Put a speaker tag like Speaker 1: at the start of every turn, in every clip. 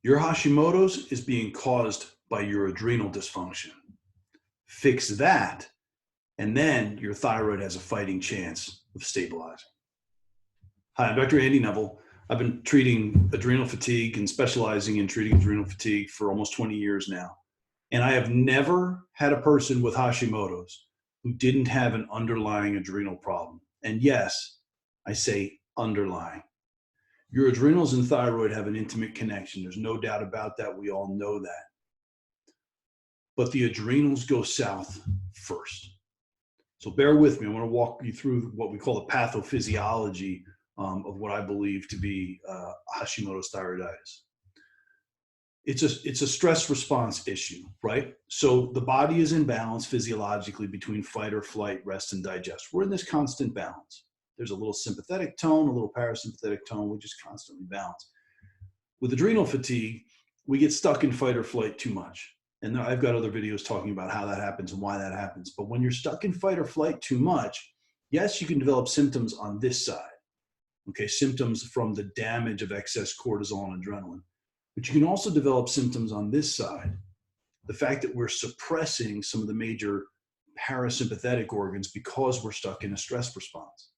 Speaker 1: Your Hashimoto's is being caused by your adrenal dysfunction. Fix that, and then your thyroid has a fighting chance of stabilizing. Hi, I'm Dr. Andy Neville. I've been treating adrenal fatigue and specializing in treating adrenal fatigue for almost 20 years now. And I have never had a person with Hashimoto's who didn't have an underlying adrenal problem. And yes, I say underlying. Your adrenals and thyroid have an intimate connection. There's no doubt about that. We all know that. But the adrenals go south first. So bear with me. I want to walk you through what we call the pathophysiology of what I believe to be Hashimoto's thyroiditis. It's a stress response issue, right? So the body is in balance physiologically between fight or flight, rest and digest. We're in this constant balance. There's a little sympathetic tone, a little parasympathetic tone. We just constantly balance. With adrenal fatigue, we get stuck in fight or flight too much. And I've got other videos talking about how that happens and why that happens. But when you're stuck in fight or flight too much, yes, you can develop symptoms on this side. Okay, symptoms from the damage of excess cortisol and adrenaline. But you can also develop symptoms on this side. The fact that we're suppressing some of the major parasympathetic organs because we're stuck in a stress response.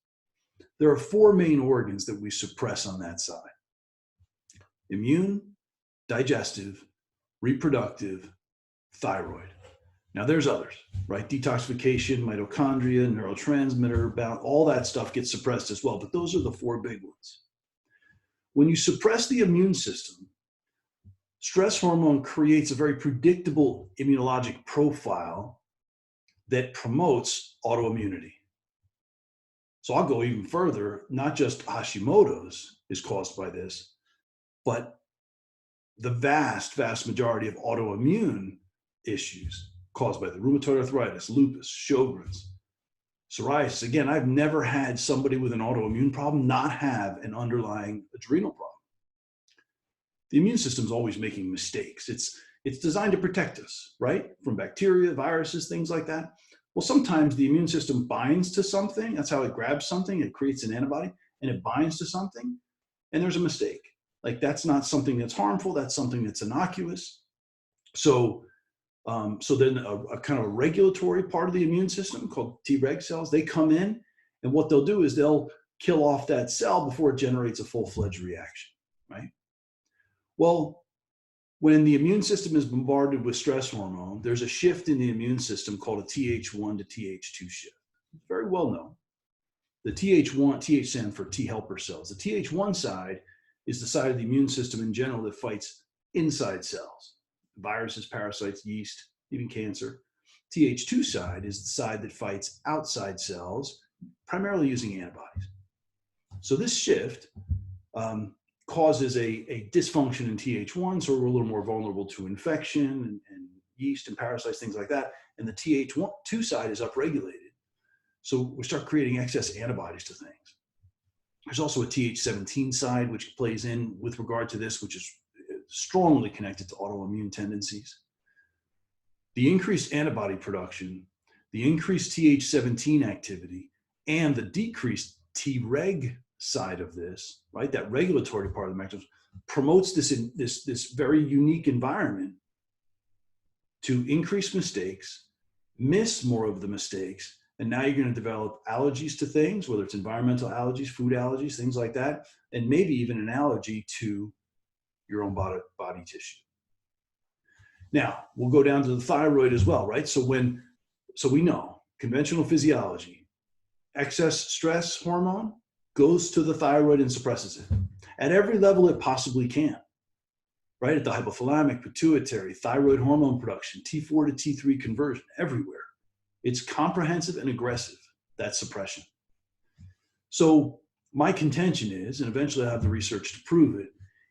Speaker 1: There are four main organs that we suppress on that side: immune, digestive, reproductive, thyroid. Now there's others, right? Detoxification, mitochondria, neurotransmitter, all that stuff gets suppressed as well, but those are the four big ones. When you suppress the immune system, stress hormone creates a very predictable immunologic profile that promotes autoimmunity. So I'll go even further. Not just Hashimoto's is caused by this, but the vast majority of autoimmune issues caused by the rheumatoid arthritis, lupus, Sjogren's, psoriasis. Again, I've never had somebody with an autoimmune problem not have an underlying adrenal problem. The immune system is always making mistakes. It's designed to protect us, right? From bacteria, viruses, things like that. Well, sometimes the immune system binds to something. That's how it grabs something. It creates an antibody and it binds to something, and there's a mistake. Like, that's not something that's harmful. That's something that's innocuous. So then a kind of a regulatory part of the immune system called Treg cells, they come in, and what they'll do is they'll kill off that cell before it generates a full-fledged reaction, right? Well, when the immune system is bombarded with stress hormone, there's a shift in the immune system called a Th1 to Th2 shift. It's very well known. The Th stands for T helper cells. The Th1 side is the side of the immune system in general that fights inside cells, viruses, parasites, yeast, even cancer. Th2 side is the side that fights outside cells, primarily using antibodies. So this shift causes a dysfunction in Th1, so we're a little more vulnerable to infection and yeast and parasites, things like that. And the Th2 side is upregulated, so we start creating excess antibodies to things. There's also a Th17 side, which plays in with regard to this, which is strongly connected to autoimmune tendencies. The increased antibody production, the increased Th17 activity, and the decreased Treg side of this, right, that regulatory part of the mechanism, promotes this very unique environment to increase mistakes, miss more of the mistakes, and now you're going to develop allergies to things, whether it's environmental allergies, food allergies, things like that, and maybe even an allergy to your own body tissue. Now, we'll go down to the thyroid as well, right? So we know conventional physiology, excess stress hormone goes to the thyroid and suppresses it at every level it possibly can, right? At the hypothalamic, pituitary, thyroid hormone production, T4 to T3 conversion, everywhere. It's comprehensive and aggressive, that suppression. So my contention is, and eventually I have the research to prove it,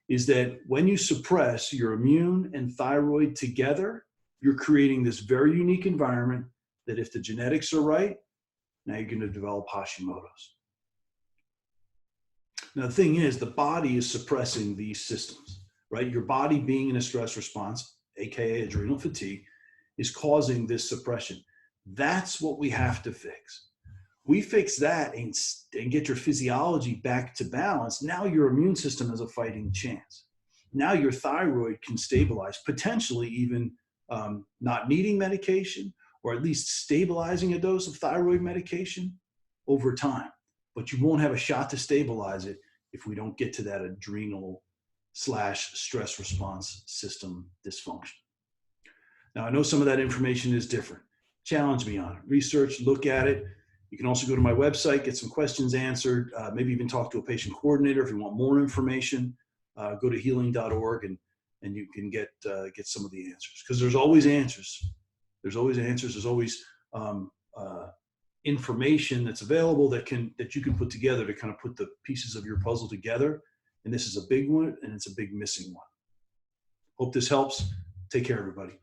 Speaker 1: is that when you suppress your immune and thyroid together, you're creating this very unique environment that, if the genetics are right, now you're going to develop Hashimoto's. Now, the thing is, the body is suppressing these systems, right? Your body being in a stress response, AKA adrenal fatigue, is causing this suppression. That's what we have to fix. We fix that and get your physiology back to balance. Now your immune system has a fighting chance. now your thyroid can stabilize, potentially even not needing medication, or at least stabilizing a dose of thyroid medication over time. But you won't have a shot to stabilize it if we don't get to that adrenal / stress response system dysfunction. Now, I know some of that information is different. Challenge me on it. Research, look at it. You can also go to my website, get some questions answered, maybe even talk to a patient coordinator if you want more information. Go to healing.org and you can get some of the answers, because there's always answers. There's always answers. There's always information that's available that you can put together to kind of put the pieces of your puzzle together. And this is a big one, and it's a big missing one. Hope this helps. Take care, everybody.